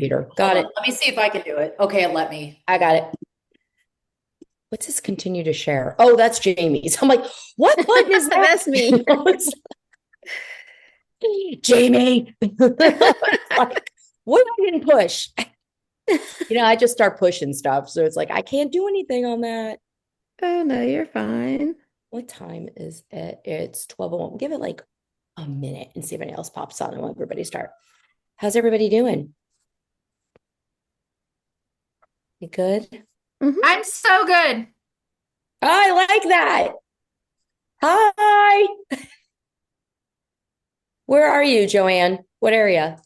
computer. Got Hold it. on. Let me see if I can do it. Okay, let me. I got it. What's this continue to share? Oh, that's Jamie's. I'm like, what button is that? That's me. Jamie. Like, what I didn't push. I just start pushing stuff. So it's like, I can't do anything on that. Oh no, you're fine. What time is it? It's 12:01. Give it like a minute and see if anything else pops on and let everybody start. How's everybody doing? You good? Hmm. I'm so good. I like that. Hi. Where are you, Joanne? What area?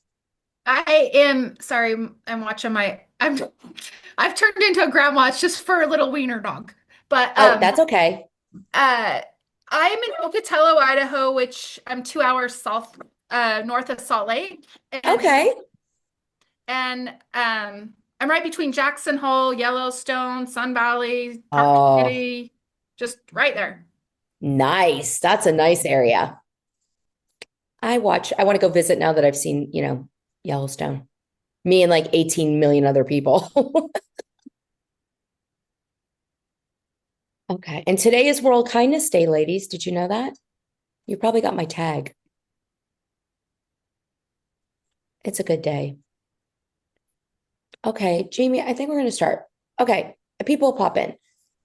I am sorry, I'm watching I've turned into a grandma. It's just for a little wiener dog. But Oh, that's okay. uh I'm in Pocatello, Idaho, which I'm 2 hours north of Salt Lake. And Okay. I'm right between Jackson Hole, Yellowstone, Sun Valley, Park Oh, City, just right there. nice. That's a nice area. I want to go visit now that I've seen, Yellowstone. Me and like 18 million other people. Okay. And today is World Kindness Day, ladies. Did you know that? You probably got my tag. It's a good day. Okay, Jamie, I think we're going to start. Okay, people pop in.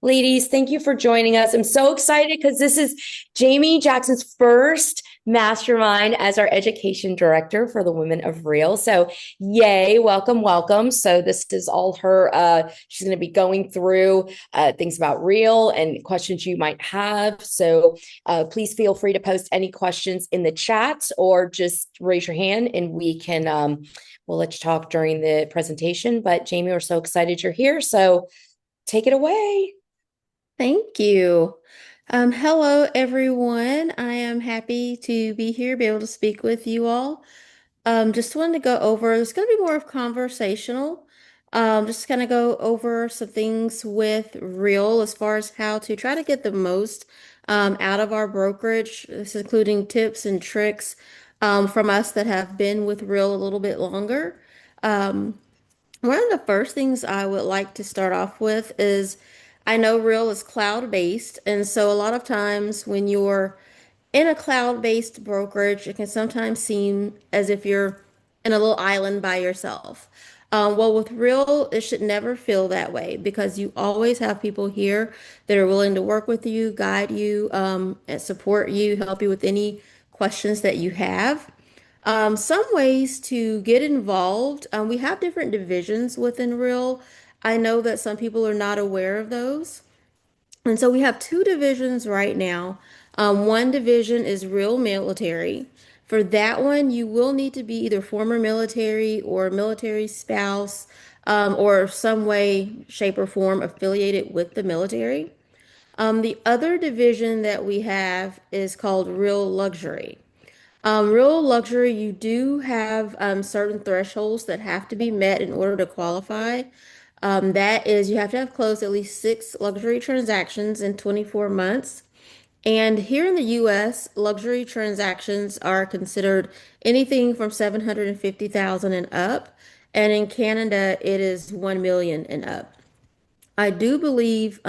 Ladies, thank you for joining us. I'm so excited because this is Jamie Jackson's first mastermind as our education director for the Women of Real. So, yay, welcome, welcome. So, this is all her. She's going to be going through things about Real and questions you might have. So, please feel free to post any questions in the chat or just raise your hand and we can we'll let you talk during the presentation. But Jamie, we're so excited you're here. So take it away. Thank you. Hello, everyone. I am happy to be here, be able to speak with you all. Just wanted to go over, it's going to be more of conversational. Just kind of go over some things with Real as far as how to try to get the most out of our brokerage. This is including tips and tricks from us that have been with Real a little bit longer. Um, One of the first things I would like to start off with is I know Real is cloud-based, and so a lot of times when you're in a cloud-based brokerage, it can sometimes seem as if you're in a little island by yourself. Well, with Real, it should never feel that way because you always have people here that are willing to work with you, guide you, and support you, help you with any questions that you have. Some ways to get involved. We have different divisions within Real. I know that some people are not aware of those. And so we have two divisions right now. One division is Real Military. For that one, you will need to be either former military or military spouse, or some way, shape, or form affiliated with the military. The other division that we have is called Real Luxury. Real luxury, you do have certain thresholds that have to be met in order to qualify. That is, you have to have closed at least six luxury transactions in 24 months. And here in the US, luxury transactions are considered anything from 750,000 and up. And in Canada, it is 1 million and up. I do believe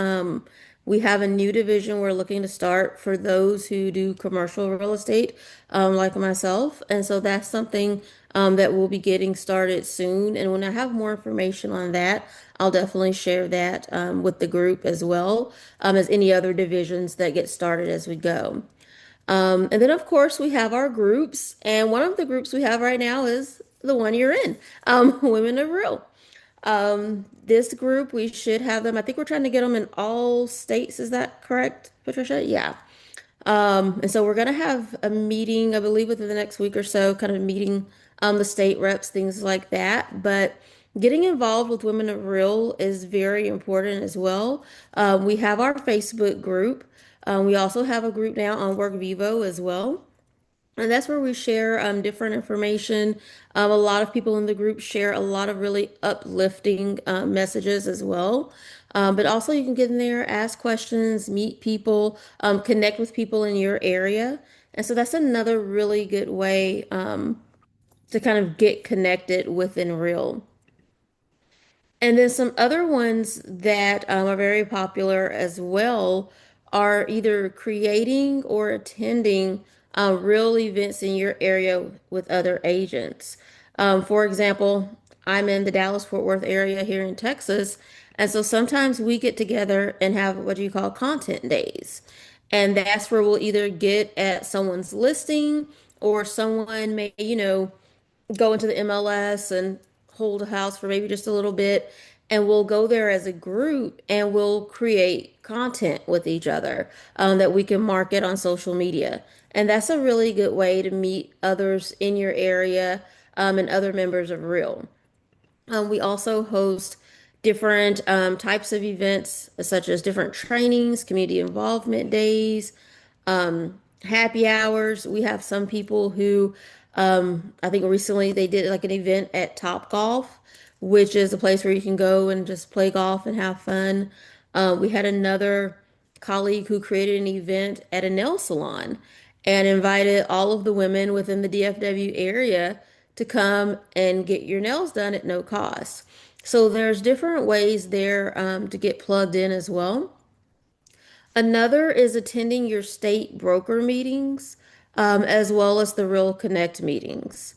we have a new division we're looking to start for those who do commercial real estate, like myself. And so that's something that we'll be getting started soon. And when I have more information on that, I'll definitely share that with the group as well as any other divisions that get started as we go. And then, of course, we have our groups. And one of the groups we have right now is the one you're in, Women of Real. This group, we should have them. I think we're trying to get them in all states. Is that correct, Patricia? Yeah. And so we're gonna have a meeting, I believe, within the next week or so, kind of meeting the state reps, things like that. But getting involved with Women of Real is very important as well. We have our Facebook group. We also have a group now on Work Vivo as well. And that's where we share different information. A lot of people in the group share a lot of really uplifting messages as well. But also, you can get in there, ask questions, meet people, connect with people in your area. And so that's another really good way to kind of get connected within Real. And then some other ones that are very popular as well are either creating or attending real events in your area with other agents. For example, I'm in the Dallas-Fort Worth area here in Texas, and so sometimes we get together and have what you call content days. And that's where we'll either get at someone's listing or someone may, go into the MLS and hold a house for maybe just a little bit. And we'll go there as a group and we'll create content with each other that we can market on social media. And that's a really good way to meet others in your area and other members of Real. We also host different types of events, such as different trainings, community involvement days, happy hours. We have some people who, I think recently they did like an event at Top Golf, which is a place where you can go and just play golf and have fun. We had another colleague who created an event at a nail salon and invited all of the women within the DFW area to come and get your nails done at no cost. So there's different ways there to get plugged in as well. Another is attending your state broker meetings, as well as the Real Connect meetings.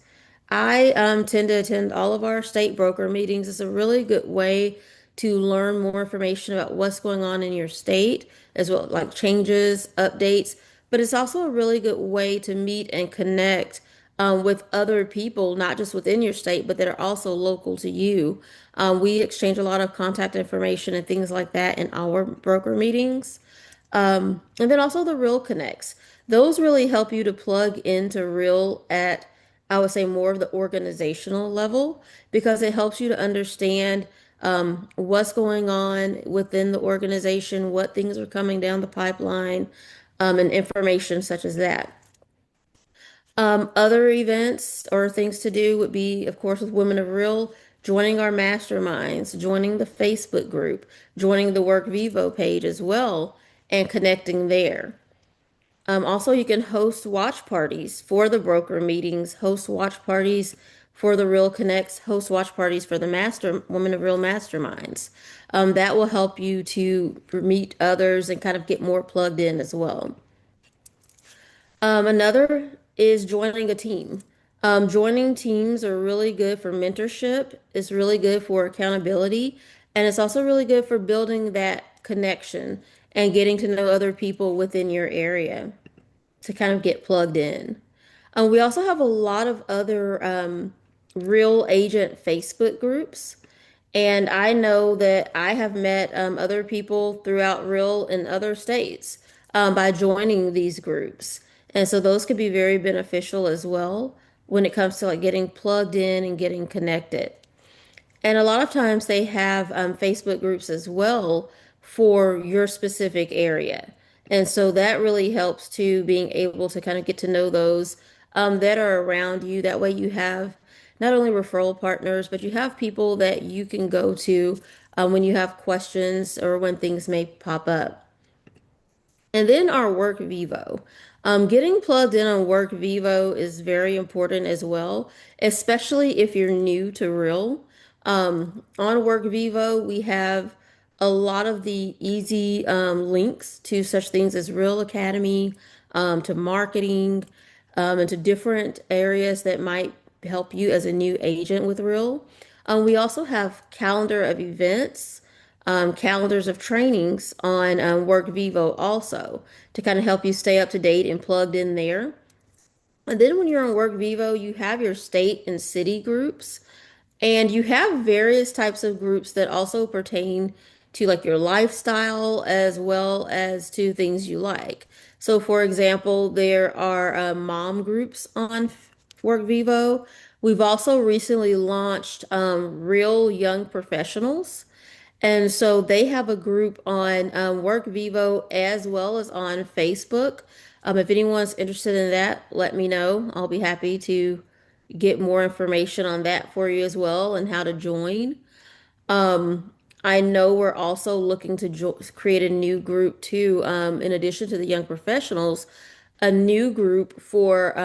I tend to attend all of our state broker meetings. It's a really good way to learn more information about what's going on in your state, as well like changes, updates. But it's also a really good way to meet and connect with other people, not just within your state, but that are also local to you. We exchange a lot of contact information and things like that in our broker meetings. And then also the Real Connects. Those really help you to plug into Real at, I would say, more of the organizational level because it helps you to understand what's going on within the organization, what things are coming down the pipeline, and information such as that. Other events or things to do would be, of course, with Women of Real, joining our masterminds, joining the Facebook group, joining the Work Vivo page as well, and connecting there. Also, you can host watch parties for the broker meetings, host watch parties for the Real Connects, host watch parties for the Women of Real masterminds. That will help you to meet others and kind of get more plugged in as well. Another is joining a team. Joining teams are really good for mentorship. It's really good for accountability. And it's also really good for building that connection and getting to know other people within your area to kind of get plugged in. We also have a lot of other real agent Facebook groups. And I know that I have met other people throughout Real in other states by joining these groups. And so those could be very beneficial as well when it comes to like getting plugged in and getting connected. And a lot of times they have Facebook groups as well for your specific area. And so that really helps to being able to kind of get to know those that are around you. That way you have not only referral partners, but you have people that you can go to when you have questions or when things may pop up. And then our Work Vivo. Getting plugged in on Work Vivo is very important as well, especially if you're new to Real. On Work Vivo, we have a lot of the easy links to such things as Real Academy, to marketing, and to different areas that might help you as a new agent with Real. We also have calendar of events, calendars of trainings on Work Vivo also to kind of help you stay up to date and plugged in there. And then when you're on Work Vivo, you have your state and city groups. And you have various types of groups that also pertain to like your lifestyle as well as to things you like. So, for example, there are mom groups on Work Vivo. We've also recently launched Real Young Professionals. And so they have a group on Work Vivo as well as on Facebook. If anyone's interested in that, let me know. I'll be happy to get more information on that for you as well and how to join. I know we're also looking to create a new group too, in addition to the young professionals, a new group for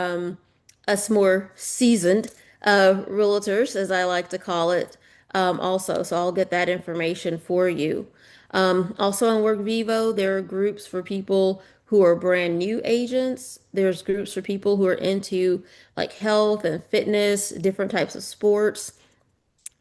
us more seasoned realtors, as I like to call it, also. So I'll get that information for you. Also on WorkVivo, there are groups for people who are brand new agents. There's groups for people who are into like health and fitness, different types of sports.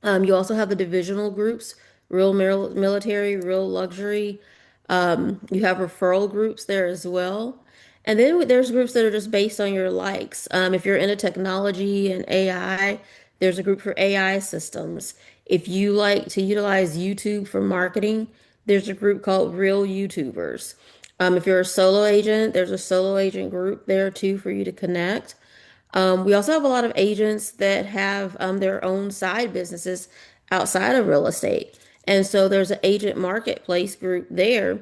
You also have the divisional groups, real military, real luxury. You have referral groups there as well. And then there's groups that are just based on your likes. If you're into technology and AI, there's a group for AI systems. If you like to utilize YouTube for marketing, there's a group called Real YouTubers. If you're a solo agent, there's a solo agent group there too for you to connect. We also have a lot of agents that have their own side businesses outside of real estate. And so there's an agent marketplace group there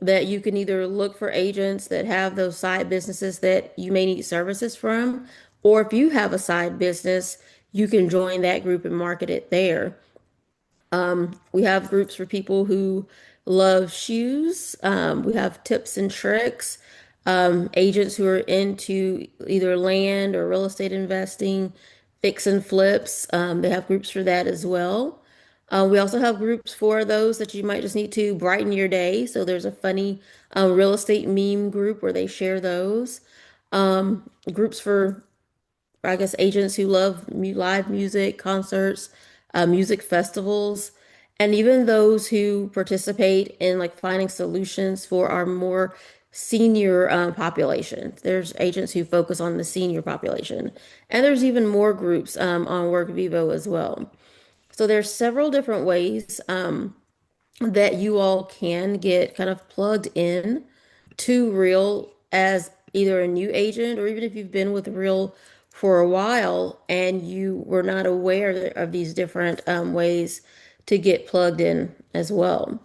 that you can either look for agents that have those side businesses that you may need services from, or if you have a side business, you can join that group and market it there. We have groups for people who love shoes. We have tips and tricks. Agents who are into either land or real estate investing, fix and flips. They have groups for that as well. We also have groups for those that you might just need to brighten your day. So there's a funny real estate meme group where they share those. Groups for I guess agents who love live music, concerts, music festivals, and even those who participate in like finding solutions for our more senior population. There's agents who focus on the senior population, and there's even more groups on WorkVivo as well. So there's several different ways that you all can get kind of plugged in to Real as either a new agent or even if you've been with Real for a while and you were not aware of these different ways to get plugged in as well.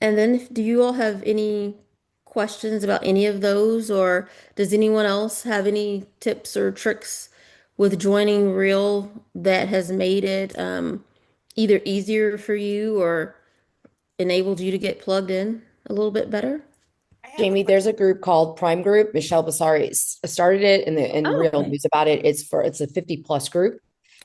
And then, do you all have any questions about any of those, or does anyone else have any tips or tricks with joining Real that has made it either easier for you or enabled you to get plugged in a little bit better? Jamie, there's a group called Prime Group. Michelle Basari started it and Oh, real okay. news about it. It's a 50+ group.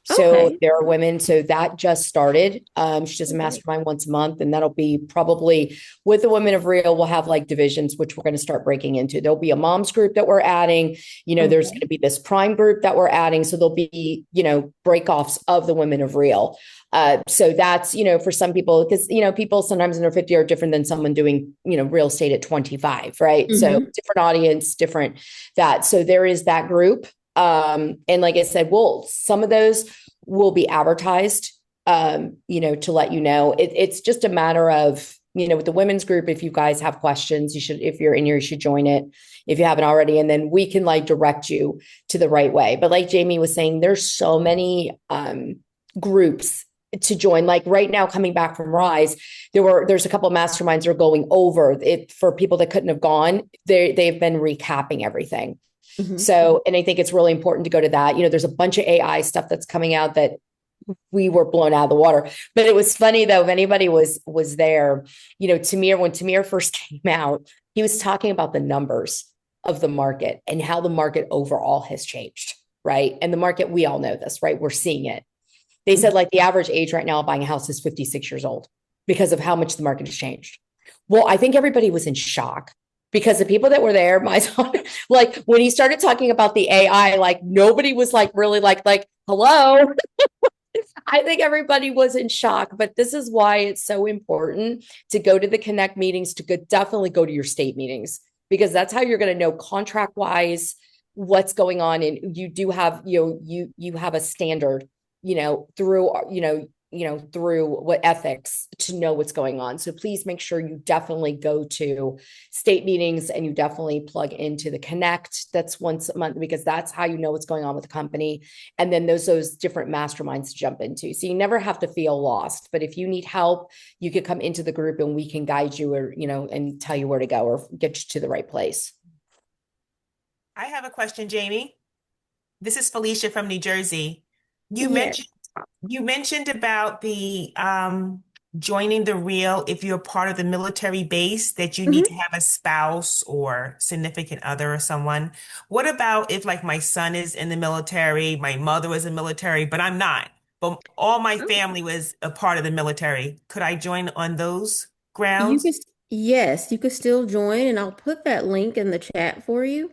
So Okay. there are women. So that just started. She does a Okay. mastermind once a month, and that'll be probably with the women of Real. We'll have like divisions, which we're going to start breaking into. There'll be a moms group that we're adding. There's going Okay. to be this Prime group that we're adding. So there'll be breakoffs of the women of Real. So that's, for some people, because, people sometimes in their 50 are different than someone doing, real estate at 25, right? So Mm-hmm. different audience, different that. So there is that group. And like I said, some of those will be advertised, to let you know. It's just a matter of, with the women's group, if you guys have questions, if you're in here, you should join it if you haven't already. And then we can like direct you to the right way. But like Jamie was saying, there's so many groups to join. Like right now, coming back from Rise, there's a couple of masterminds that are going over it for people that couldn't have gone. They've been recapping everything. Mm-hmm. So, and I think it's really important to go to that. There's a bunch of AI stuff that's coming out that we were blown out of the water. But it was funny though, if anybody was there, Tamir, when Tamir first came out, he was talking about the numbers of the market and how the market overall has changed, right? And the market, we all know this, right? We're seeing it. They said like the average age right now of buying a house is 56 years old because of how much the market has changed. Well, I think everybody was in shock because the people that were there, like when he started talking about the AI, like nobody was like really like, hello. I think everybody was in shock, but this is why it's so important to go to the Connect meetings, definitely go to your state meetings, because that's how you're going to know contract wise what's going on. And you do have, you have a standard, through what ethics to know what's going on. So please make sure you definitely go to state meetings and you definitely plug into the Connect that's once a month, because that's how you know what's going on with the company. And then those different masterminds to jump into. So you never have to feel lost, but if you need help, you could come into the group and we can guide you or, and tell you where to go or get you to the right place. I have a question, Jamie. This is Felicia from New Jersey. You Yes. mentioned about the joining the Real if you're part of the military base that you need Mm-hmm. to have a spouse or significant other or someone. What about if like my son is in the military, my mother is in the military, but I'm not, but all my Oh. family was a part of the military. Could I join on those You grounds? could, yes, you could still join, and I'll put that link in the chat for you.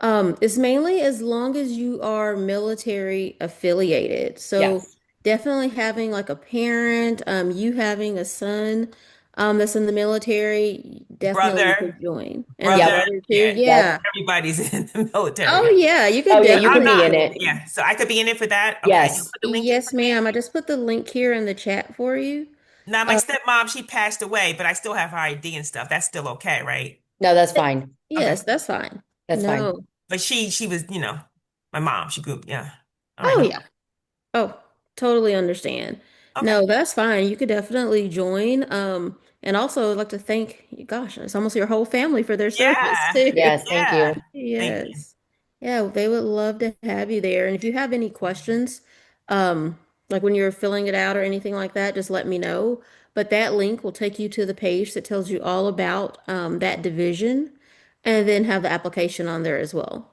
It's mainly as long as you are military affiliated. So Yes. definitely having like a parent, you having a son, that's in the military, definitely you Brother, could join. And a brother, Yep. brother too. yeah, Yes. Yeah. everybody's in the Oh military. yeah, you Oh could yeah, you I'm could definitely be in not. it. join. Yeah, so I could be in it for that. Okay, you Yes. put the link in Yes, for me. ma'am. I just put the link here in the chat for you. Now, my Uh, stepmom, she passed away, but I still have her ID and stuff. That's still okay, right? No, that's fine. Okay. yes, that's fine. That's fine. No. But she was, my mom. She grew up, yeah. All right, Oh no yeah. problem. Oh, totally understand. Okay. No, that's fine. You could definitely join. And also I'd like to thank, gosh, it's almost your whole family for their service Yeah. too. Yes, thank Yeah. you. Thank you. Yes. Yeah, they would love to have you there. And if you have any questions, um, like when you're filling it out or anything like that, just let me know. But that link will take you to the page that tells you all about that division and then have the application on there as well.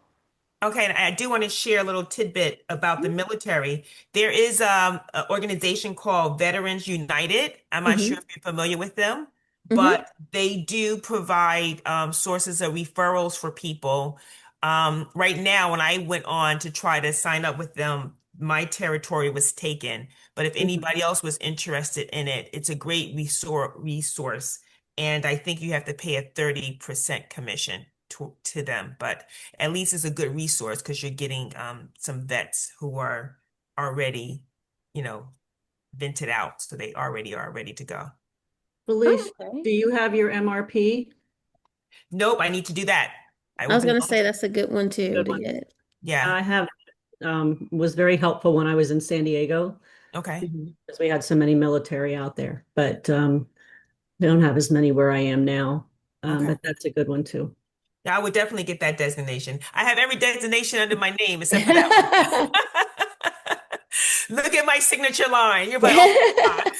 Okay, and I do want to share a little tidbit about the military. There is an organization called Veterans United. I'm not sure Mm-hmm. if you're familiar with them, Mm-hmm. but they do provide sources of referrals for people. Right now, when I went on to try to sign up with them, my territory was taken. But if Mm-hmm. anybody else was interested in it, it's a great resource. And I think you have to pay a 30% commission to them. But at least it's a good resource because you're getting some vets who are already, you know, vented out. So they already are ready to go. Oh, Felicia, okay. do you have your MRP? Nope, I need to do that. I I will was be gonna say launching. that's a good one too Good to one. get. Yeah. I have, was very helpful when I was in San Diego Okay. because we had so many military out there, but we don't have as many where I am now. Okay. But that's a good one too. Yeah, I would definitely get that designation. I have every designation under my name except for that one. Look at my signature line. You're like, oh my God.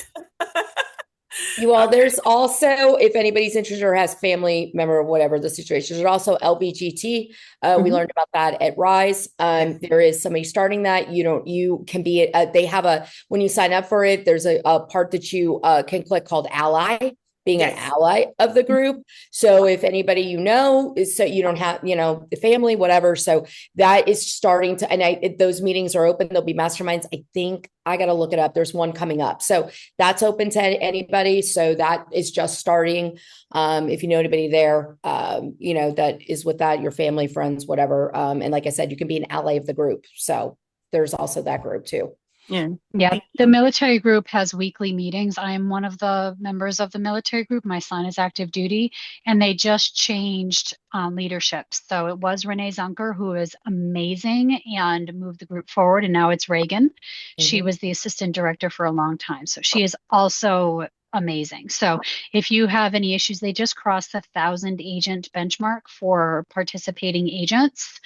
You all, Okay. there's also, if anybody's interested or has family member, whatever the situation, there's also LBGT. We Mhm. learned about that at Rise. Yes. There is somebody starting that. You can be, they have when you sign up for it, there's a part that you can click called Ally, being an Yes. ally of the group. So if anybody is, so you don't have, the family, whatever. So that is starting to, and those meetings are open. There'll be masterminds. I think I got to look it up. There's one coming up. So that's open to anybody. So that is just starting. If you know anybody there, that is with that, your family, friends, whatever. And like I said, you can be an ally of the group. So there's also that group too. Yeah. Yeah, Thank the you. military group has weekly meetings. I am one of the members of the military group. My son is active duty, and they just changed leadership. So it was Renee Zunker, who is amazing and moved the group forward, and now it's Reagan. She Mhm. was the assistant director for a long time. So she is also amazing. So if you have any issues, they just crossed the 1,000 agent benchmark for participating agents.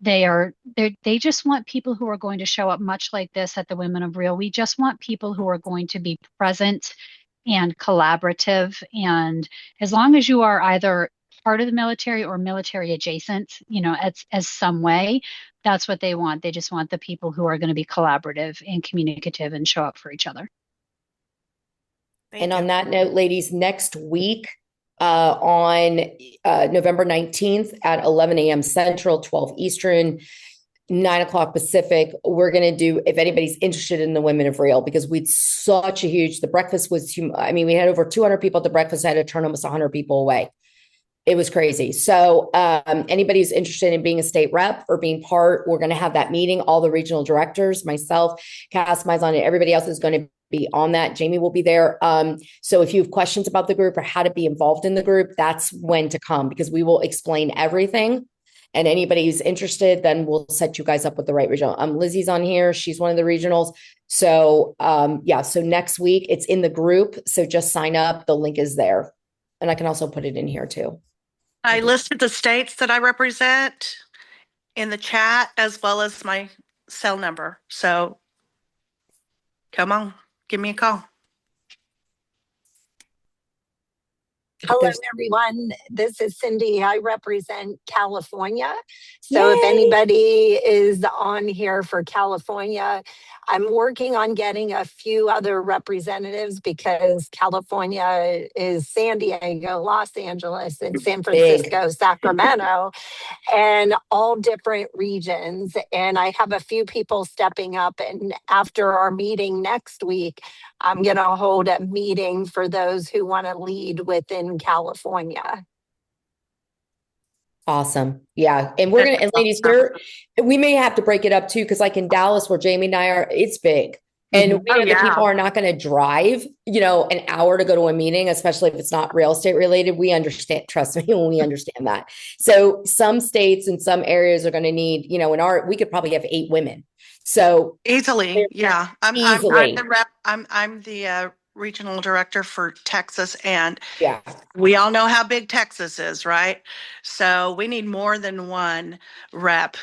They just want people who are going to show up much like this at the Women of Real. We just want people who are going to be present and collaborative. And as long as you are either part of the military or military adjacent, as some way, that's what they want. They just want the people who are going to be collaborative and communicative and show up for each other. And Thank you. on that note, ladies, next week on November 19th at 11 a.m. Central, 12 Eastern, 9 o'clock Pacific, we're going to do, if anybody's interested in the Women of Real, because the breakfast was, we had over 200 people at the breakfast. I had to turn almost 100 people away. It was crazy. So anybody who's interested in being a state rep or being part, we're going to have that meeting. All the regional directors, myself, Cass, Mizon, and everybody else is going to be on that. Jamie will be there. So if you have questions about the group or how to be involved in the group, that's when to come, because we will explain everything. And anybody who's interested, then we'll set you guys up with the right regional. Lizzie's on here. She's one of the regionals. So so next week it's in the group. So just sign up. The link is there. And I can also put it in here too. I listed the states that I represent in the chat as well as my cell number. So come on, give me a call. If Hello, there's everyone. This is Cindy. I represent California. So if Yay! anybody is on here for California, I'm working on getting a few other representatives because California is San Diego, Los Angeles, and San Big. Francisco, Sacramento, and all different regions. And I have a few people stepping up. And after our meeting next week, I'm going to hold a meeting for those who want to lead within California. Awesome. Yeah. And we're going to, and ladies, we may have to break it up too, because like in Dallas, where Jamie and I are, it's big. And we know that people are not going to drive, an hour to go to a meeting, especially if it's not real estate related. We understand, trust me, when we understand that. So some states and some areas are going to need, we could probably have 8 women. So Easily, yeah. I'm easily. the rep. I'm the regional director for Texas, and Yeah. we all know how big Texas is, right? So we need more than one rep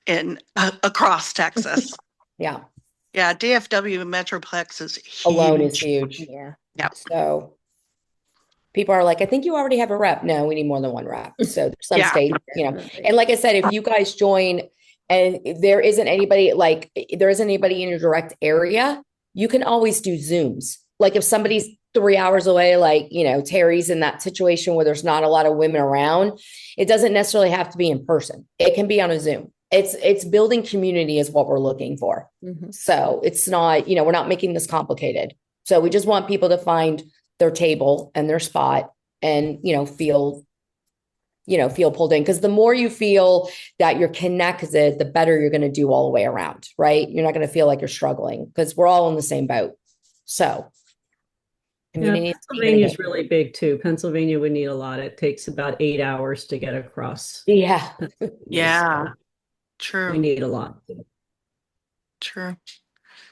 in across Texas. Yeah. Yeah, DFW Metroplex is huge. Alone is huge. Yeah. Yep. So people are like, I think you already have a rep. No, we need more than one rep. So there's some Yeah. states, and like I said, if you guys join and there isn't anybody in your direct area, you can always do Zooms. Like if somebody's 3 hours away, like, Terry's in that situation where there's not a lot of women around, it doesn't necessarily have to be in person. It can be on a Zoom. It's building community is what we're looking for. Mhm. So it's not, we're not making this complicated. So we just want people to find their table and their spot and, feel pulled in. Because the more you feel that you're connected, the better you're going to do all the way around, right? You're not going to feel like you're struggling because we're all in the same boat. So Pennsylvania is really big too. Pennsylvania would need a lot. It takes about 8 hours to get across. Yeah. Yeah. So True. we need a lot. True.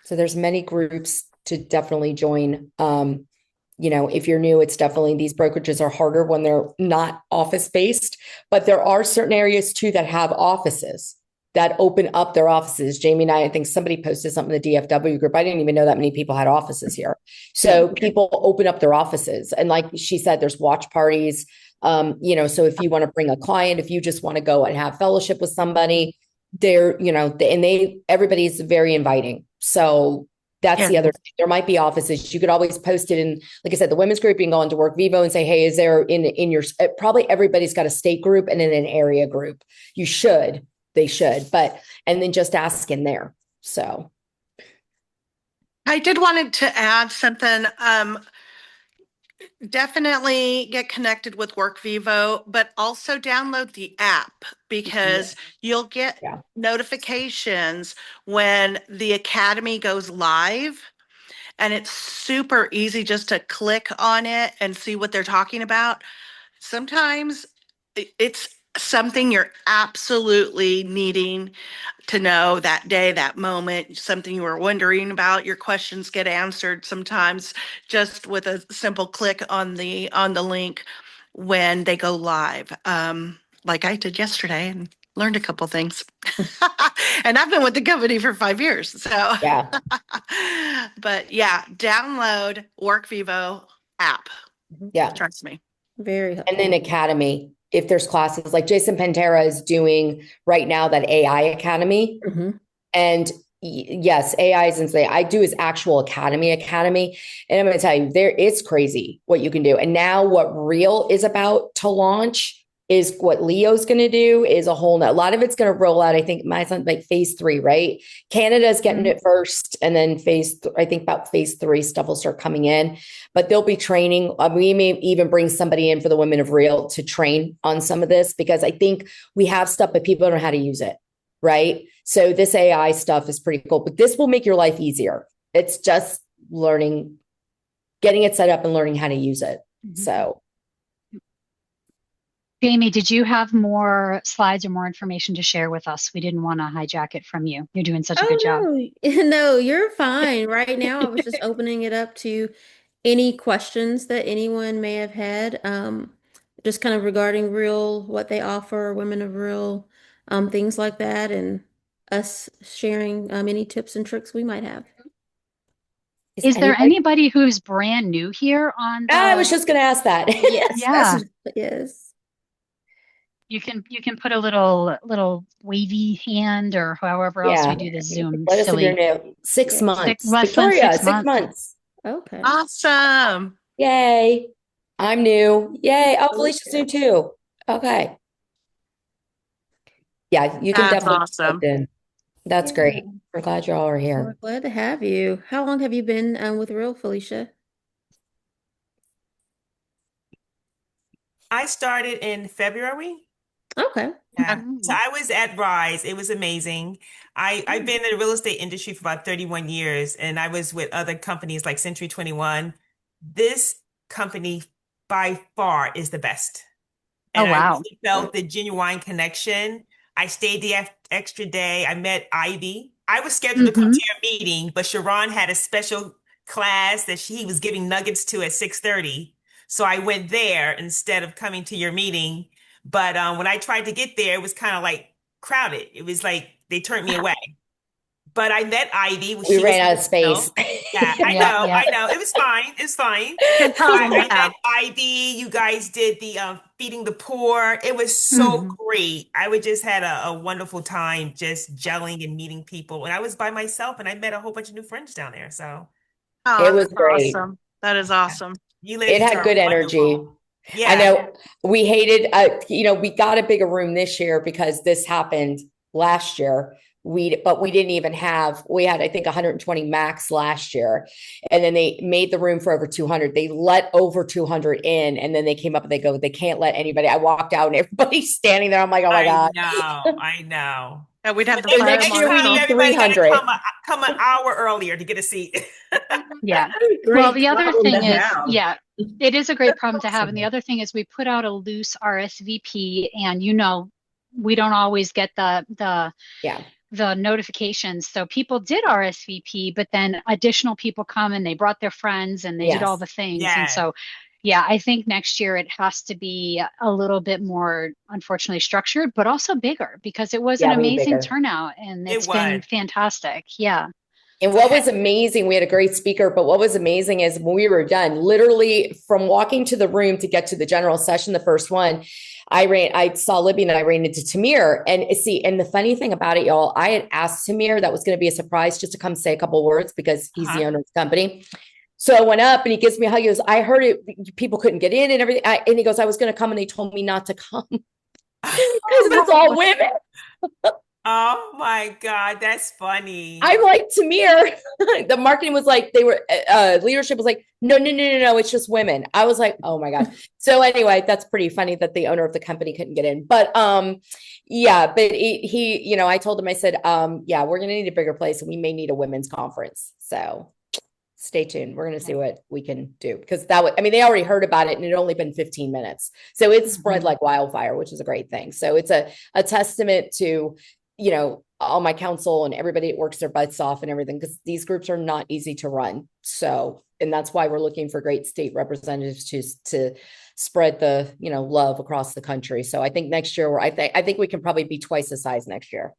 So there's many groups to definitely join. If you're new, it's definitely, these brokerages are harder when they're not office based, but there are certain areas too that have offices that open up their offices. Jamie and I think somebody posted something in the DFW group. I didn't even know that many people had offices here. So people open up their offices. And like she said, there's watch parties. So if you want to bring a client, if you just want to go and have fellowship with somebody, everybody's very inviting. So that's the other thing. There might be offices. You could always post it in, like I said, the women's group. You can go into Work Vivo and say, hey, is there in your, probably everybody's got a state group and then an area group. They should, and then just ask in there. So I did wanted to add something. Definitely get connected with Work Vivo, but also download the app because you'll get notifications when the academy goes live. And it's super easy just to click on it and see what they're talking about. Sometimes it's something you're absolutely needing to know that day, that moment, something you were wondering about. Your questions get answered sometimes just with a simple click on the link when they go live. Like I did yesterday and learned a couple things. And I've been with the company for 5 years. So but yeah, download Work Vivo app. Yeah. Trust me. Very helpful. And then Academy, if there's classes like Jason Pantera is doing right now, that AI Academy. And yes, AI is insane. I do his actual academy. And I'm going to tell you, it's crazy what you can do. And now what Real is about to launch is what Leo's going to do is a lot of it's going to roll out. I think my son, like phase 3, right? Canada's getting it first. And then I think about phase 3 stuff will start coming in, but they'll be training. We may even bring somebody in for the Women of Real to train on some of this, because I think we have stuff, but people don't know how to use it. Right. So this AI stuff is pretty cool, but this will make your life easier. It's just learning, getting it set up and learning how to use it. So Jamie, did you have more slides or more information to share with us? We didn't want to hijack it from you. You're doing such a good job. No, you're fine. Right now, I was just opening it up to any questions that anyone may have had, just kind of regarding Real, what they offer, Women of Real, things like that, and us sharing any tips and tricks we might have. Is there anybody who's brand new here on the? I was just going to ask that. Yes. Yeah. Yes. You can put a little wavy hand or however else we do the Zoom Let us if you're silly. new. 6 months. Less than Victoria, 6 6 months. months. Okay. Awesome. Yay. I'm new. Yay. Oh, Felicia's new Okay. too. Okay. Yeah, you can That's definitely awesome. jump in. That's great. We're glad you all are We're here. glad to have you. How long have you been with Real, Felicia? I started in February. Okay. Yeah. So I was at Rise. It was amazing. I've been in the real estate industry for about 31 years, and I was with other companies like Century 21. This company by far is the best. Oh, And I wow. really felt the genuine connection. I stayed the extra day. I met Ivy. I was scheduled to come to your meeting, but Sharon had a special class that he was giving nuggets to at 6:30. So I went there instead of coming to your meeting. But when I tried to get there, it was kind of like crowded. It was like they turned me away. But I met Ivy. We ran out of space. Yeah, I Yeah, know, yeah. I know. It was fine. It's fine. Good problem to I have. met Ivy. You guys did the feeding the poor. It was so great. I would just had a wonderful time just gelling and meeting people. And I was by myself and I met a whole bunch of new friends down there. So Oh, It was that's great. awesome. That is awesome. you It ladies had are good energy. wonderful. I Yeah. know we hated, we got a bigger room this year because this happened last year. But we didn't even we had, I think, 120 max last year. And then they made the room for over 200. They let over 200 in. And then they came up and they can't let anybody. I walked out and everybody's standing there. I'm like, oh my God. I know. Yeah, we'd have the So fire next year we marshal. need Everybody got to 300. come an hour earlier to get a seat. Yeah. Great Well, the other problem to thing is, have. yeah, it is a great problem to have. And the other thing is we put out a loose RSVP and we don't always get the notifications. So people did RSVP, but then additional people come and they brought their friends and they did all the things. And Yes. so, yeah, I think next year it has to be a little bit more, unfortunately, structured, but also bigger because it was an Yeah, way amazing bigger. turnout and It it's been was. fantastic. Yeah. And what was amazing, we had a great speaker, but what was amazing is when we were done, literally from walking to the room to get to the general session, the first one, I saw Libby and I ran into Tamir. And the funny thing about it, y'all, I had asked Tamir, that was going to be a surprise, just to come say a couple words because he's the owner of the company. So I went up and he gives me a hug. He goes, I heard it, people couldn't get in and everything. And he goes, I was going to come and they told me not to come because it's all women. Oh my God, that's funny. I'm like, Tamir, the marketing was like, leadership was like, no, it's just women. I was like, oh my God. So anyway, that's pretty funny that the owner of the company couldn't get in. But yeah, but he, I told him, I said, yeah, we're going to need a bigger place and we may need a women's conference. So stay tuned. We're going to see what we can do because they already heard about it and it had only been 15 minutes. So it spread like wildfire, which is a great thing. So it's a testament to, all my counsel and everybody that works their butts off and everything, because these groups are not easy to run. So, and that's why we're looking for great state representatives to spread the, love across the country. So I think next year I think we can probably be twice the size next year.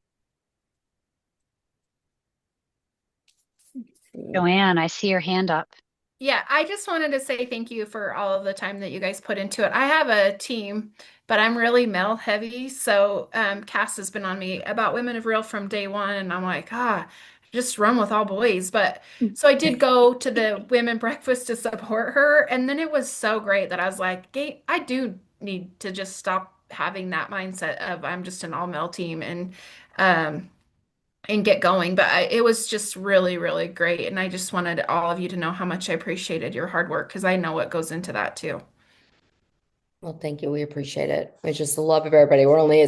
Joanne, I see your hand up. Yeah, I just wanted to say thank you for all of the time that you guys put into it. I have a team, but I'm really male heavy. So Cass has been on me about Women of Real from day one. And I'm like, just run with all boys. But so I did go to the women breakfast to support her. And then it was so great that I was like, I do need to just stop having that mindset of I'm just an all male team and get going. But it was just really, really great. And I just wanted all of you to know how much I appreciated your hard work because I know what goes into that too. Well, thank you. We appreciate it. It's just the love of everybody.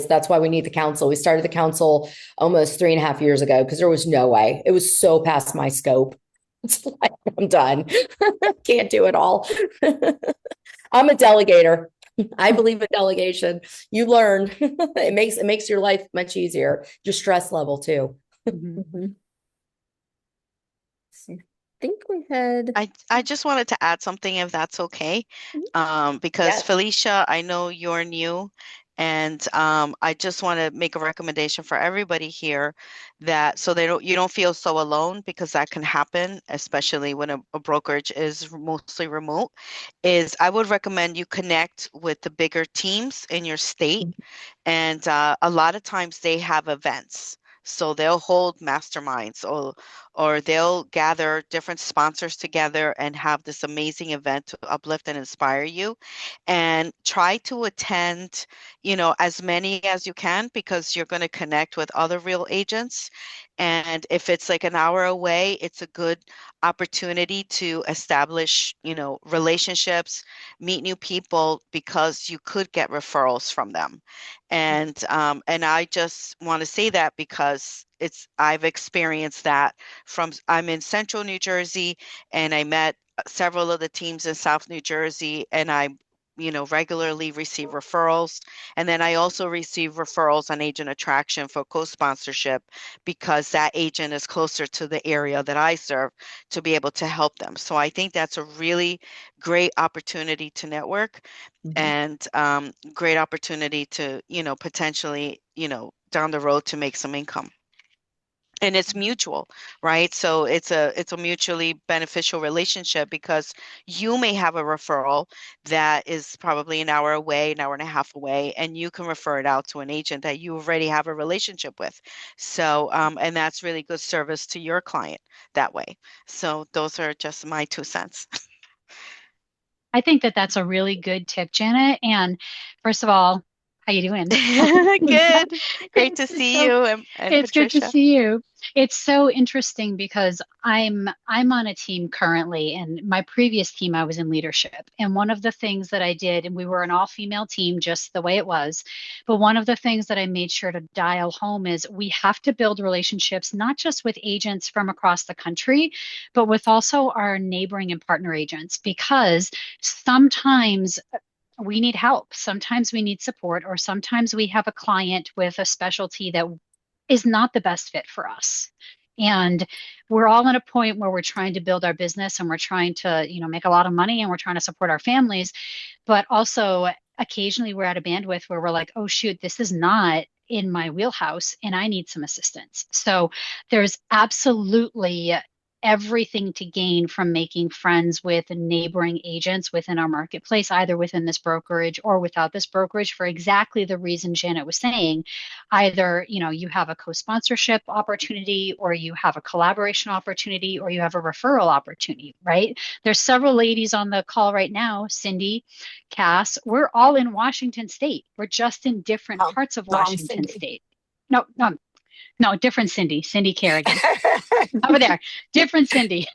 That's why we need the council. We started the council almost 3.5 years ago because there was no way. It was so past my scope. It's like, I'm done. Can't do it all. I'm a delegator. I believe in delegation. You learn. It makes your life much easier. Your stress level too. I think we had. I just wanted to add something if that's okay. Because Yes. Felicia, I know you're new And I just want to make a recommendation for everybody here that so you don't feel so alone, because that can happen, especially when a brokerage is mostly remote, is I would recommend you connect with the bigger teams in your state. And a lot of times they have events. So they'll hold masterminds, or they'll gather different sponsors together and have this amazing event to uplift and inspire you. And try to attend, as many as you can, because you're going to connect with other real agents. And if it's like an hour away, it's a good opportunity to establish, relationships, meet new people, because you could get referrals from them. And I just want to say that because I've experienced that I'm in Central New Jersey, and I met several of the teams in South New Jersey, and I regularly receive referrals. And then I also receive referrals on agent attraction for co-sponsorship, because that agent is closer to the area that I serve to be able to help them. So I think that's a really great opportunity to network, and great opportunity to, potentially, down the road to make some income. And it's mutual, right? So it's a mutually beneficial relationship, because you may have a referral that is probably an hour away, an hour and a half away, and you can refer it out to an agent that you already have a relationship with. So, and that's really good service to your client that way. So those are just my 2 cents. I think that that's a really good tip, Janet. And first of all, how you doing? Good. Great to see you, and It's Patricia. good to see you. It's so interesting because I'm on a team currently, and my previous team I was in leadership. And one of the things that I did, and we were an all-female team just the way it was, but one of the things that I made sure to dial home is we have to build relationships not just with agents from across the country, but with also our neighboring and partner agents, because sometimes we need help. Sometimes we need support, or sometimes we have a client with a specialty that is not the best fit for us. And we're all at a point where we're trying to build our business, and we're trying to, make a lot of money, and we're trying to support our families. But also occasionally we're at a bandwidth where we're like, oh shoot, this is not in my wheelhouse and I need some assistance. So there's absolutely everything to gain from making friends with neighboring agents within our marketplace, either within this brokerage or without this brokerage, for exactly the reason Janet was saying. Either, you have a co-sponsorship opportunity, or you have a collaboration opportunity, or you have a referral opportunity, right? There's several ladies on the call right now, Cindy, Cass, we're all in Washington State. We're just in different parts of Washington State. No, different Cindy Kerrigan. Over there, different Cindy.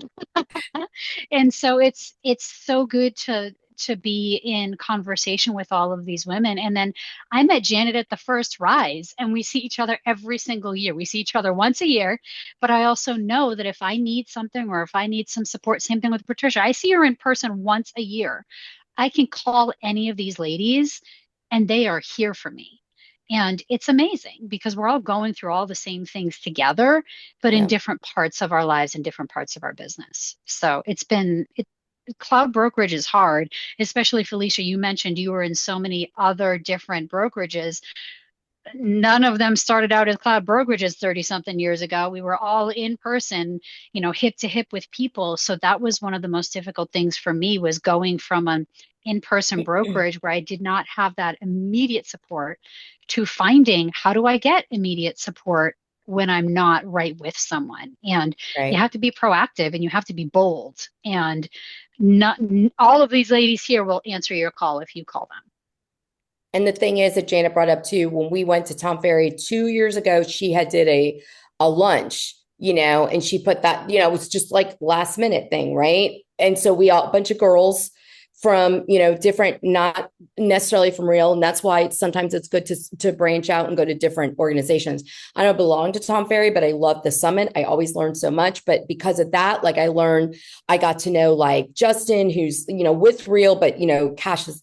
And so it's so good to be in conversation with all of these women. And then I met Janet at the first Rise, and we see each other every single year. We see each other once a year, but I also know that if I need something, or if I need some support, same thing with Patricia, I see her in person once a year. I can call any of these ladies and they are here for me. And it's amazing because we're all going through all the same things together, but in different parts of our lives and different parts of our business. So cloud brokerage is hard, especially Felicia. You mentioned you were in so many other different brokerages. None of them started out as cloud brokerages 30 something years ago. We were all in person, hip to hip with people. So that was one of the most difficult things for me, was going from an in-person brokerage where I did not have that immediate support to finding, how do I get immediate support when I'm not right with someone? And you have to be proactive, and you have to be bold. And not all of these ladies here will answer your call if you call them. And the thing is that Janet brought up too, when we went to Tom Ferry 2 years ago, she had did a lunch, and she put that, it was just like last minute thing. Right. And so we all, a bunch of girls from, different, not necessarily from Real. And that's why sometimes it's good to branch out and go to different organizations. I don't belong to Tom Ferry, but I love the summit. I always learn so much, but because of that, I got to know like Justin, who's, with Real, but, Cass's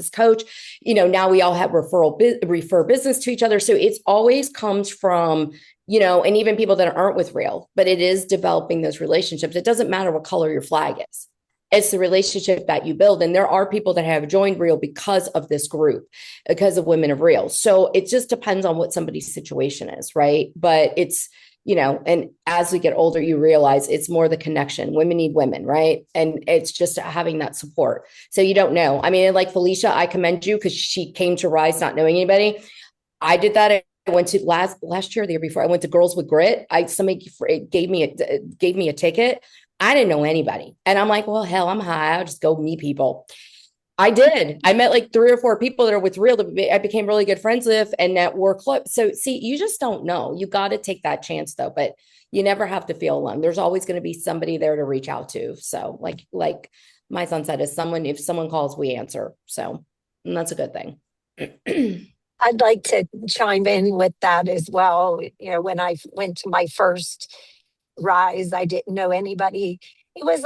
coach, now we all have refer business to each other. So it's always comes from, and even people that aren't with Real, but it is developing those relationships. It doesn't matter what color your flag is. It's the relationship that you build. And there are people that have joined Real because of this group, because of Women of Real. So it just depends on what somebody's situation is, right? But it's, and as we get older, you realize it's more the connection. Women need women, right? And it's just having that support. So you don't know. I mean, like Felicia, I commend you because she came to Rise not knowing anybody. I did that. I went to last year, the year before. I went to Girls with Grit. Somebody gave me a ticket. I didn't know anybody, and I'm like, well, hell, I'm high. I'll just go meet people. I did. I met like 3 or 4 people that are with Real that I became really good friends with, and that were close. So, see, you just don't know. You got to take that chance, though. But you never have to feel alone. There's always going to be somebody there to reach out to. So, like my son said, if someone calls, we answer. So, and that's a good thing. I'd like to chime in with that as well. When I went to my first Rise, I didn't know anybody. It was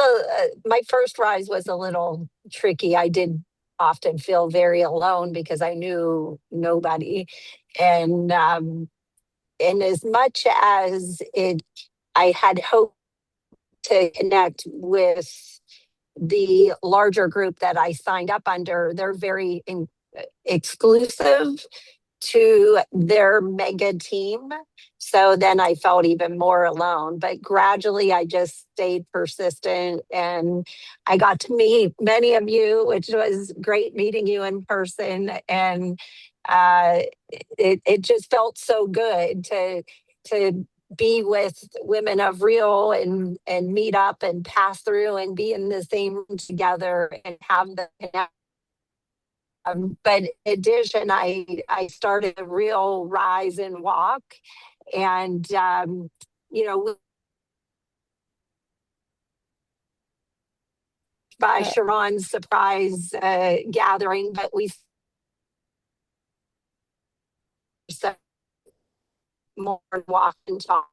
my first Rise was a little tricky. I did often feel very alone because I knew nobody. And as much as I had hoped to connect with the larger group that I signed up under, they're very exclusive to their mega team. So then I felt even more alone. But gradually I just stayed persistent, and I got to meet many of you, which was great meeting you in person. And it just felt so good to be with Women of Real and meet up and pass through and be in the same room together and have the connection. But in addition, I started a Real Rise and Walk, and by Sharon's surprise gathering, but we more walk and talk,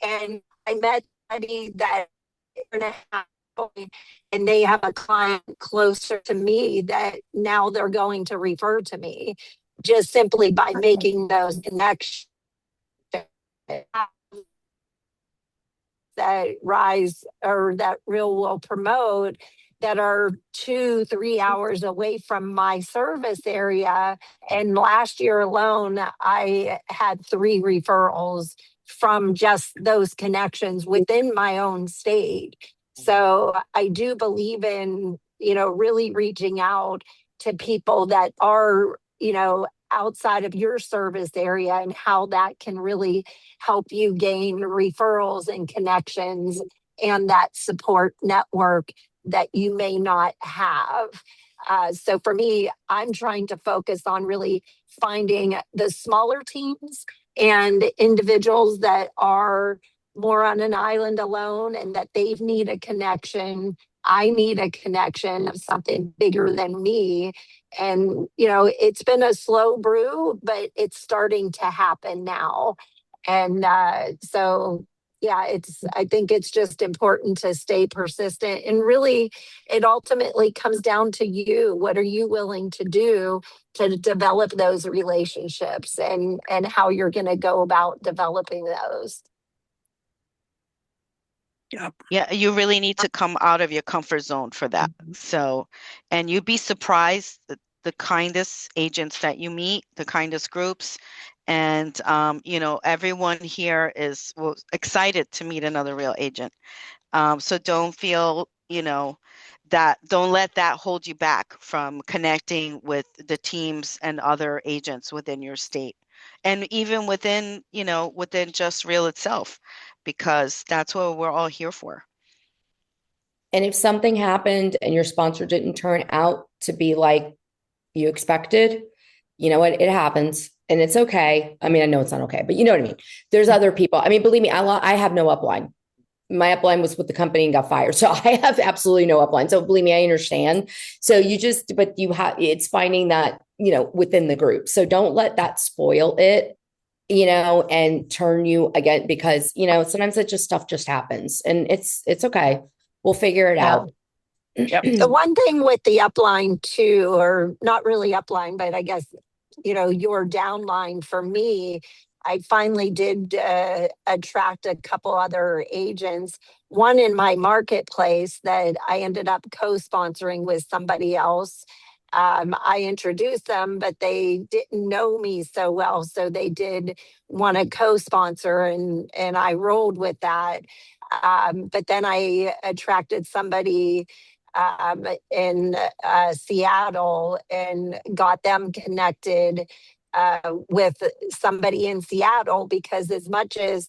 and I met somebody that and they have a client closer to me that now they're going to refer to me just simply by making those connections that Rise or that Real will promote that are 2-3 hours away from my service area. And last year alone, I had 3 referrals from just those connections within my own state. So I do believe in, really reaching out to people that are, outside of your service area, and how that can really help you gain referrals and connections and that support network that you may not have. So for me, I'm trying to focus on really finding the smaller teams and individuals that are more on an island alone and that they need a connection. I need a connection of something bigger than me. And, it's been a slow brew, but it's starting to happen now. And so, yeah, I think it's just important to stay persistent. And really, it ultimately comes down to you. What are you willing to do to develop those relationships, and how you're going to go about developing those? Yeah, you really need to come out of your comfort zone for that. So, and you'd be surprised the kindest agents that you meet, the kindest groups. And, everyone here is excited to meet another Real agent. So don't feel, don't let that hold you back from connecting with the teams and other agents within your state. And even within just Real itself, because that's what we're all here for. And if something happened and your sponsor didn't turn out to be like you expected, you know what? It happens and it's okay. I mean, I know it's not okay, but you know what I mean? There's other people. I mean, believe me, I have no upline. My upline was with the company and got fired. So I have absolutely no upline. So believe me, I understand. So it's finding that, within the group. So don't let that spoil it, and turn you again, because, sometimes stuff just happens and it's okay. We'll figure it out. The one thing with the upline too, or not really upline, but I guess, your downline for me, I finally did attract a couple other agents, one in my marketplace that I ended up co-sponsoring with somebody else. I introduced them, but they didn't know me so well. So they did want to co-sponsor, and I rolled with that. But then I attracted somebody in Seattle and got them connected with somebody in Seattle, because as much as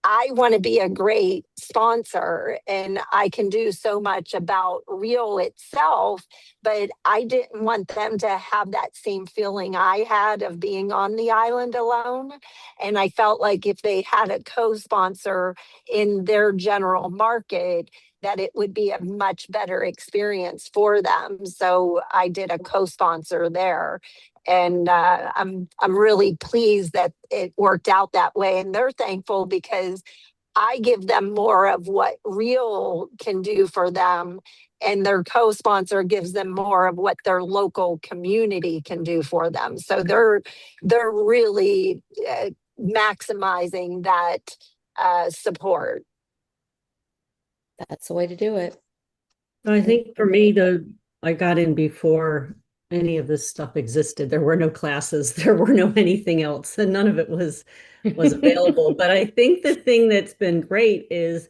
I want to be a great sponsor and I can do so much about Reel itself, but I didn't want them to have that same feeling I had of being on the island alone. And I felt like if they had a co-sponsor in their general market, that it would be a much better experience for them. So I did a co-sponsor there. And I'm really pleased that it worked out that way. And they're thankful because I give them more of what Reel can do for them, and their co-sponsor gives them more of what their local community can do for them. So they're really maximizing that support. That's the way to do it. I think for me, I got in before any of this stuff existed. There were no classes, there were no anything else, and none of it was available. But I think the thing that's been great is,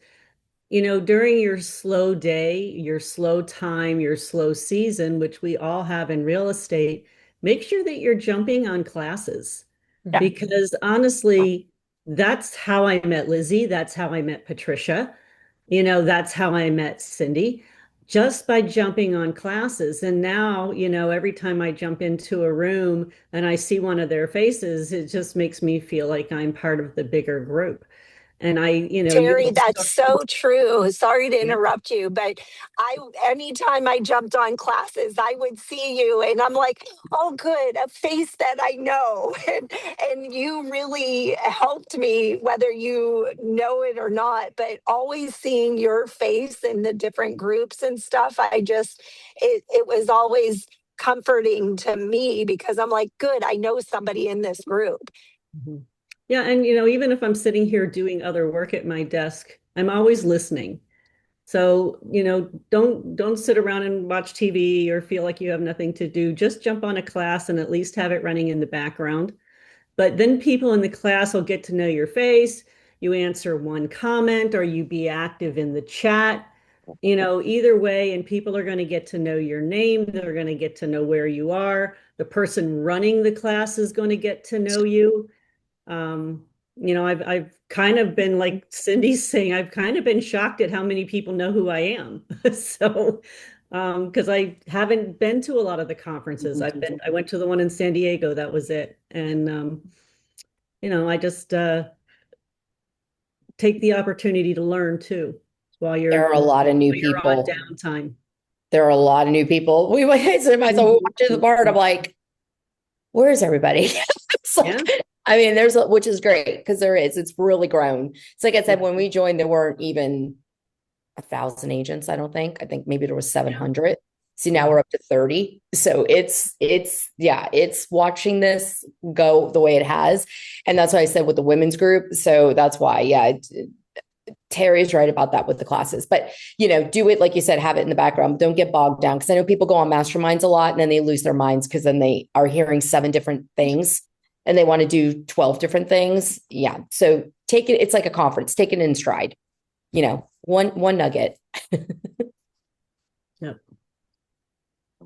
during your slow day, your slow time, your slow season, which we all have in real estate, make sure that you're jumping on classes. Yeah. Because honestly, that's how I met Lizzie. That's how I met Patricia. That's how I met Cindy, just by jumping on classes. And now, every time I jump into a room and I see one of their faces, it just makes me feel like I'm part of the bigger group. And Terry, that's so true. Sorry to interrupt you, but anytime I jumped on classes, I would see you and I'm like, oh, good, a face that I know. And you really helped me, whether you know it or not, but always seeing your face in the different groups and stuff, it was always comforting to me, because I'm like, good, I know somebody in this group. Mm-hmm. Yeah, and even if I'm sitting here doing other work at my desk, I'm always listening. So, don't sit around and watch TV or feel like you have nothing to do. Just jump on a class and at least have it running in the background. But then people in the class will get to know your face. You answer one comment or you be active in the chat. Either way, and people are going to get to know your name. They're going to get to know where you are. The person running the class is going to get to know you. I've kind of been, like Cindy's saying, I've kind of been shocked at how many people know who I am. So, because I haven't been to a lot of the conferences. I went to the one in San Diego. That was it. And, I just take the opportunity to learn too while There are a lot of new people on downtime. There are a lot of new people. We went to myself watching the bar, and I'm like, where's everybody? It's like, Yeah. I mean, which is great, because it's really grown. It's like I said, when we joined, there weren't even 1,000 agents. I think maybe there was 700. See, now we're up to 30. So it's watching this go the way it has. And that's what I said with the women's group. So that's why, Terry's right about that with the classes, but do it, like you said, have it in the background. Don't get bogged down. Cause I know people go on masterminds a lot and then they lose their minds, because then they are hearing 7 different things and they want to do 12 different things. Yeah. So take it. It's like a conference, take it in stride, one nugget. Yep.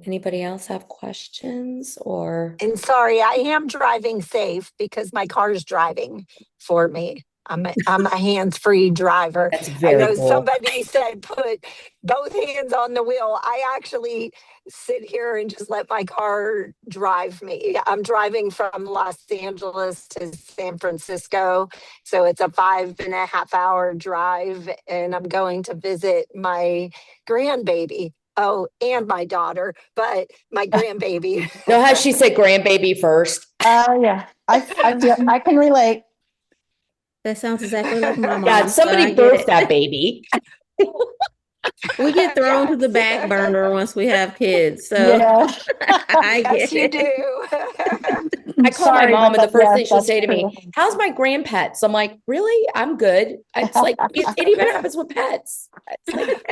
Anybody else have questions or? And sorry, I am driving safe because my car's driving for me. I'm a hands-free driver. That's very I know cool. somebody said put both hands on the wheel. I actually sit here and just let my car drive me. I'm driving from Los Angeles to San Francisco. So it's a 5.5-hour drive, and I'm going to visit my grandbaby. Oh, and my daughter, but my grandbaby. No, how she said grandbaby first. Oh, yeah. I can relate. That sounds exactly like my mom. Yeah, so somebody I get birthed it. that baby. We get thrown to the back burner once we have kids. So Yeah. I Yes, get you it. do. I call my Sorry, mom, but and the first thing yes, she'll that's say to true. me, "How's my grandpets?" I'm like, "Really? I'm good." It's like it even happens with pets. It's like,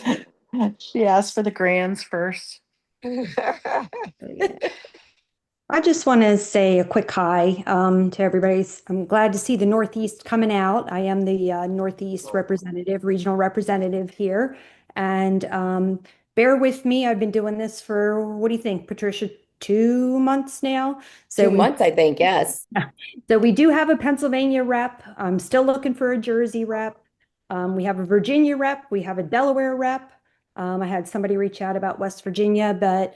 okay. She asked for the grands first. I just want to say a quick hi to everybody. I'm glad to see the Northeast coming out. I am the Northeast representative, regional representative here. And bear with me. I've been doing this for, what do you think, Patricia, 2 months now? So 2 months, I think. Yes. So we do have a Pennsylvania rep. I'm still looking for a Jersey rep. We have a Virginia rep. We have a Delaware rep. I had somebody reach out about West Virginia, but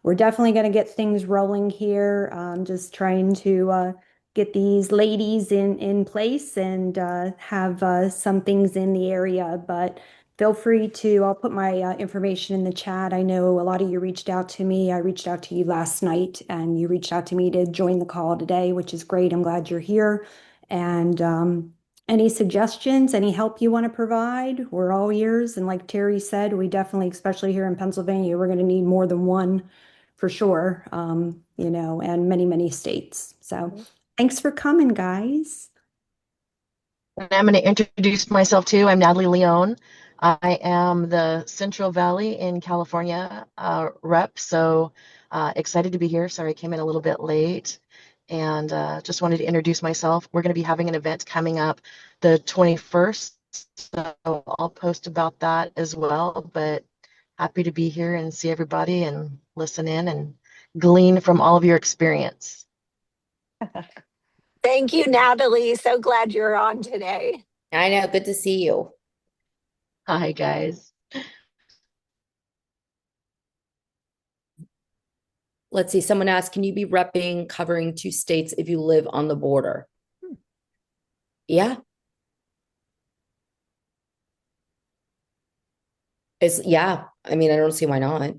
we're definitely going to get things rolling here. Just trying to get these ladies in place and have some things in the area. But feel free to, I'll put my information in the chat. I know a lot of you reached out to me. I reached out to you last night, and you reached out to me to join the call today, which is great. I'm glad you're here. And any suggestions, any help you want to provide, we're all ears. And like Terry said, we definitely, especially here in Pennsylvania, we're going to need more than one for sure, and many, many states. So thanks for coming, guys. And I'm going to introduce myself too. I'm Natalie Leone. I am the Central Valley in California rep. So excited to be here. Sorry, I came in a little bit late and just wanted to introduce myself. We're going to be having an event coming up the 21st. So I'll post about that as well. But happy to be here and see everybody and listen in and glean from all of your experience. Thank you, Natalie. So glad you're on today. I know. Good to see you. Hi, guys. Let's see. Someone asked, can you be repping, covering 2 states if you live on the border? Yeah. Yeah. I mean, I don't see why not.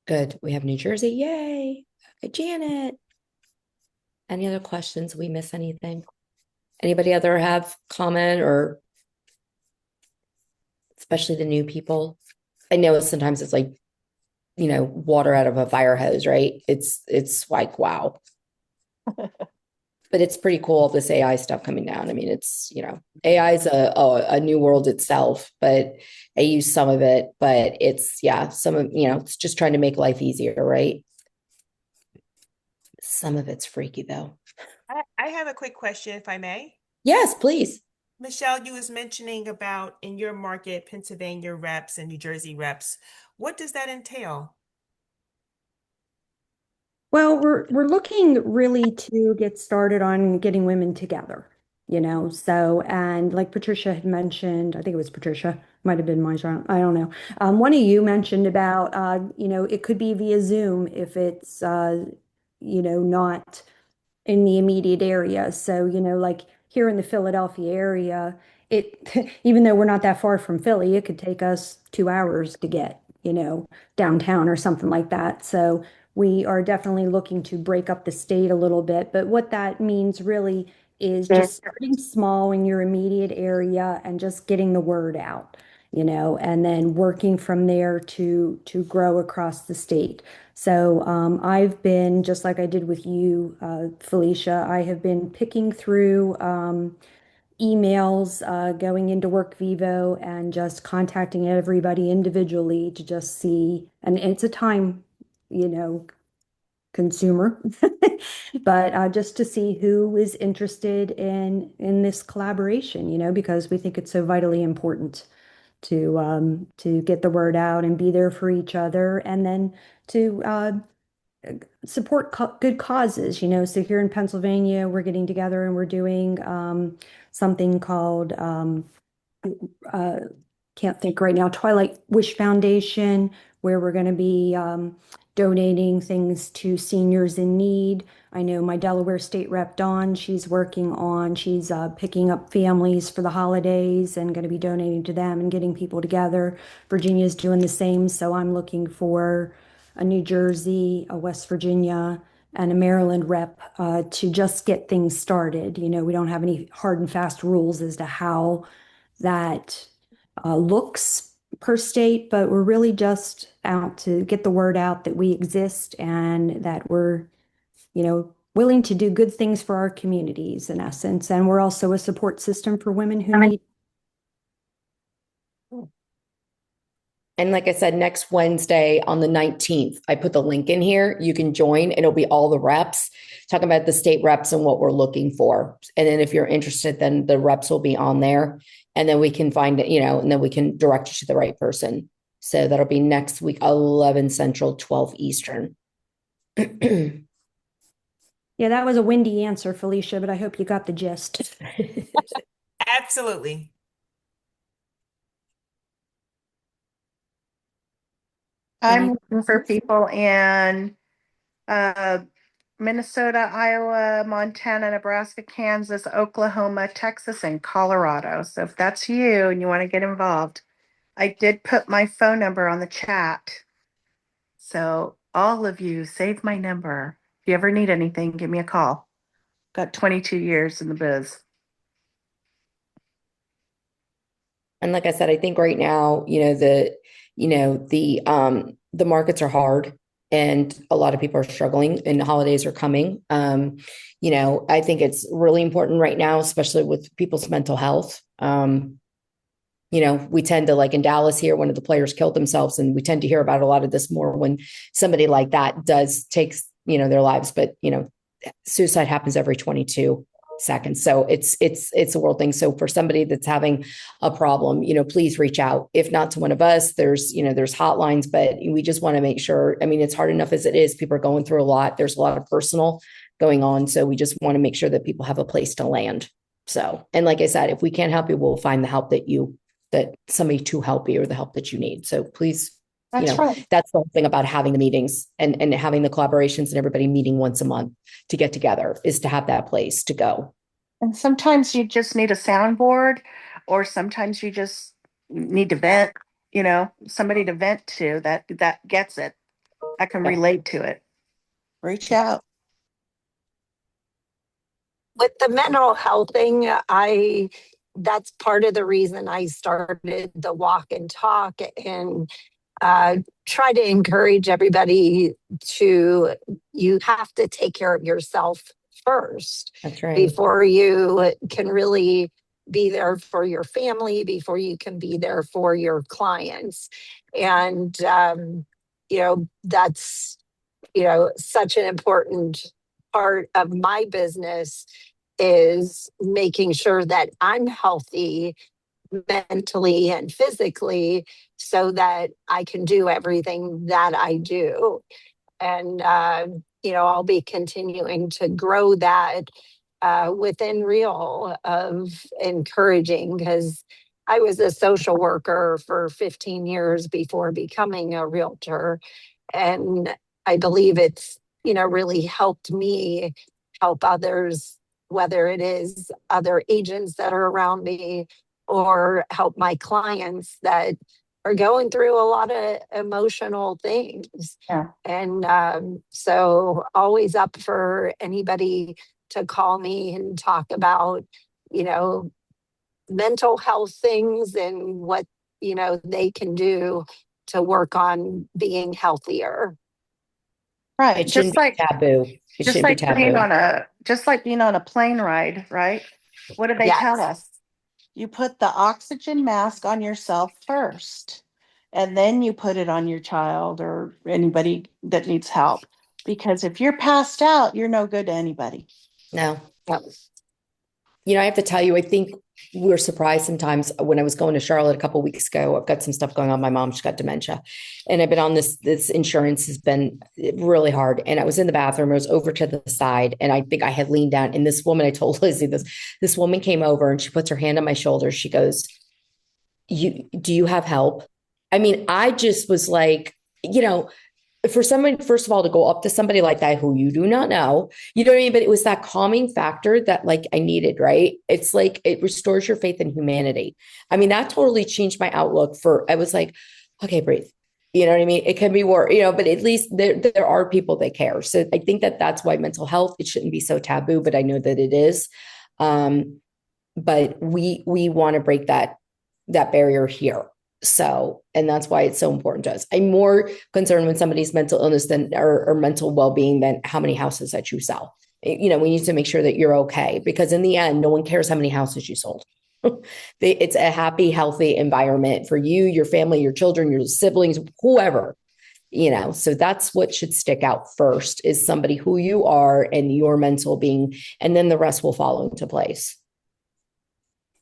Good. We have New Jersey. Yay. Okay, Janet. Any other questions? We miss anything? Anybody other have comment, or especially the new people? I know sometimes it's like, water out of a fire hose, right? It's like, wow. But it's pretty cool, this AI stuff coming down. I mean, it's, AI is a new world itself, but I use some of it, but it's, some of, it's just trying to make life easier, right? Some of it's freaky though. I have a quick question, if I may. Yes, please. Michelle, you was mentioning about in your market, Pennsylvania reps and New Jersey reps. What does that entail? Well, we're looking really to get started on getting women together, So, and like Patricia had mentioned, I think it was Patricia, might have been mine, I don't know. One of you mentioned about, it could be via Zoom if it's, not in the immediate area. So, like here in the Philadelphia area, even though we're not that far from Philly, it could take us 2 hours to get, downtown or something like that. So we are definitely looking to break up the state a little bit. But what that means really is just starting small in your immediate area and just getting the word out, and then working from there to grow across the state. So I've been, just like I did with you, Felicia, I have been picking through emails, going into Work Vivo and just contacting everybody individually to just see, and it's a time, consumer, but just to see who is interested in this collaboration, because we think it's so vitally important to get the word out and be there for each other, and then to support good causes, So here in Pennsylvania, we're getting together and we're doing something called can't think right now, Twilight Wish Foundation, where we're going to be donating things to seniors in need. I know my Delaware State Rep Dawn, she's picking up families for the holidays and going to be donating to them and getting people together. Virginia's doing the same, so I'm looking for a New Jersey, a West Virginia, and a Maryland rep to just get things started. We don't have any hard and fast rules as to how that looks per state, but we're really just out to get the word out that we exist and that we're, willing to do good things for our communities in essence. And we're also a support system for women who need. And like I said, next Wednesday on the 19th, I put the link in here. You can join. It'll be all the reps talking about the state reps and what we're looking for. And then if you're interested, then the reps will be on there. And then we can find it, and then we can direct you to the right person. So that'll be next week, 11 Central, 12 Eastern. Yeah, that was a windy answer, Felicia, but I hope you got the gist. Absolutely. I'm looking for people in Minnesota, Iowa, Montana, Nebraska, Kansas, Oklahoma, Texas, and Colorado. So if that's you and you want to get involved, I did put my phone number on the chat. So all of you, save my number. If you ever need anything, give me a call. Got 22 years in the biz. And like I said, I think right now, the markets are hard and a lot of people are struggling and the holidays are coming. I think it's really important right now, especially with people's mental health. We tend to, like in Dallas here, one of the players killed themselves, and we tend to hear about a lot of this more when somebody like that takes their lives. But, suicide happens every 22 seconds. So it's a world thing. So for somebody that's having a problem, please reach out. If not to one of us, there's hotlines, but we just want to make sure, it's hard enough as it is. People are going through a lot. There's a lot of personal going on. So we just want to make sure that people have a place to land. So, and like I said, if we can't help you, we'll find the help that somebody to help you or the help that you need. So please, That's right. That's the thing about having the meetings and having the collaborations and everybody meeting once a month to get together is to have that place to go. And sometimes you just need a soundboard, or sometimes you just need to vent, somebody to vent to that gets it, that can relate to it. Reach out. With the mental health thing, that's part of the reason I started the walk and talk and try to encourage everybody you have to take care of yourself first. That's right. Before you can really be there for your family, before you can be there for your clients. And, that's, such an important part of my business is making sure that I'm healthy mentally and physically so that I can do everything that I do. And, I'll be continuing to grow that within Real of encouraging, because I was a social worker for 15 years before becoming a realtor. And I believe it's, really helped me help others, whether it is other agents that are around me or help my clients that are going through a lot of emotional things. Yeah. And so always up for anybody to call me and talk about, mental health things and what, they can do to work on being healthier. Right. It shouldn't be taboo. It shouldn't be taboo. Just like being on a plane ride, right? What do they tell us? You put the oxygen mask on yourself first, and then you put it on your child or anybody that needs help. Because if you're passed out, you're no good to anybody. No. I have to tell you, I think we're surprised sometimes. When I was going to Charlotte a couple of weeks ago, I've got some stuff going on. My mom's got dementia, and I've been on this insurance has been really hard. And I was in the bathroom, I was over to the side, and I think I had leaned down, and this woman, I told Lizzie this woman came over and she puts her hand on my shoulder. She goes, do you have help? I just was like, for someone, first of all, to go up to somebody like that who you do not know, you know what I mean? But it was that calming factor that like I needed, right? It's like it restores your faith in humanity. That totally changed my outlook I was like, okay, breathe. You know what I mean? It can be worse, but at least there are people that care. So I think that's why mental health, it shouldn't be so taboo, but I know that it is. But we want to break that barrier here. So, and that's why it's so important to us. I'm more concerned with somebody's mental illness than or mental well-being than how many houses that you sell. We need to make sure that you're okay, because in the end, no one cares how many houses you sold. It's a happy, healthy environment for you, your family, your children, your siblings, whoever, so that's what should stick out first, is somebody who you are and your mental being, and then the rest will fall into place.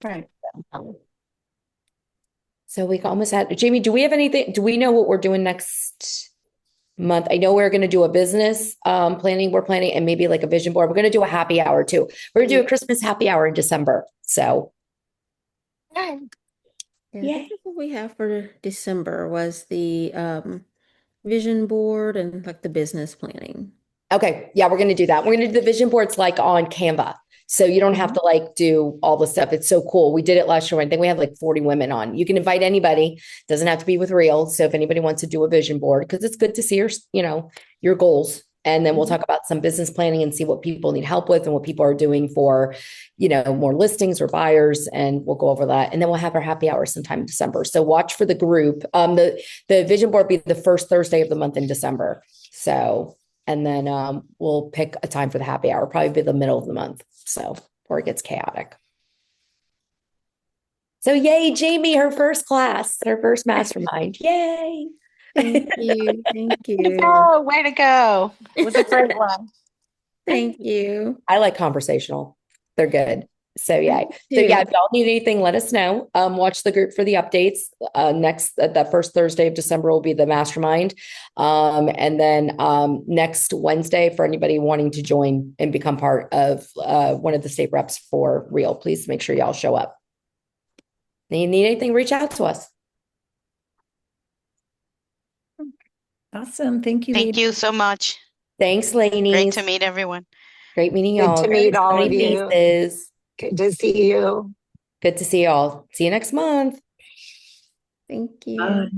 Right. So we almost had, Jamie, do we have anything? Do we know what we're doing next month? I know we're going to do a business planning. We're planning, and maybe like a vision board. We're going to do a happy hour too. We're going to do a Christmas happy hour in December. So. Yeah, this is what we have for December was the vision board and like the business planning. Okay. Yeah, we're going to do that. We're going to do the vision boards like on Canva. So you don't have to like do all the stuff. It's so cool. We did it last year. I think we had like 40 women on. You can invite anybody. Doesn't have to be with real. So if anybody wants to do a vision board, because it's good to see your goals. And then we'll talk about some business planning and see what people need help with and what people are doing for, more listings or buyers. And we'll go over that. And then we'll have our happy hour sometime in December. So watch for the group. The vision board will be the first Thursday of the month in December. So, and then we'll pick a time for the happy hour, probably be the middle of the month. So before it gets chaotic. So yay, Jamie, her first class, her first mastermind. Yay. Thank you. Thank you. Oh, way to go. It was a great one. Thank you. I like conversational. They're good. So yeah. So yeah, if y'all need anything, let us know. Watch the group for the updates. That first Thursday of December will be the mastermind. And then next Wednesday, for anybody wanting to join and become part of one of the state reps for real, please make sure y'all show up. If you need anything, reach out to us. Awesome. Thank you. Thank you so much. Thanks, Lainey. Great to meet everyone. Great meeting y'all. Good to meet all of you. Faces. Good to see you. Good to see y'all. See you next month. Thank you. Bye.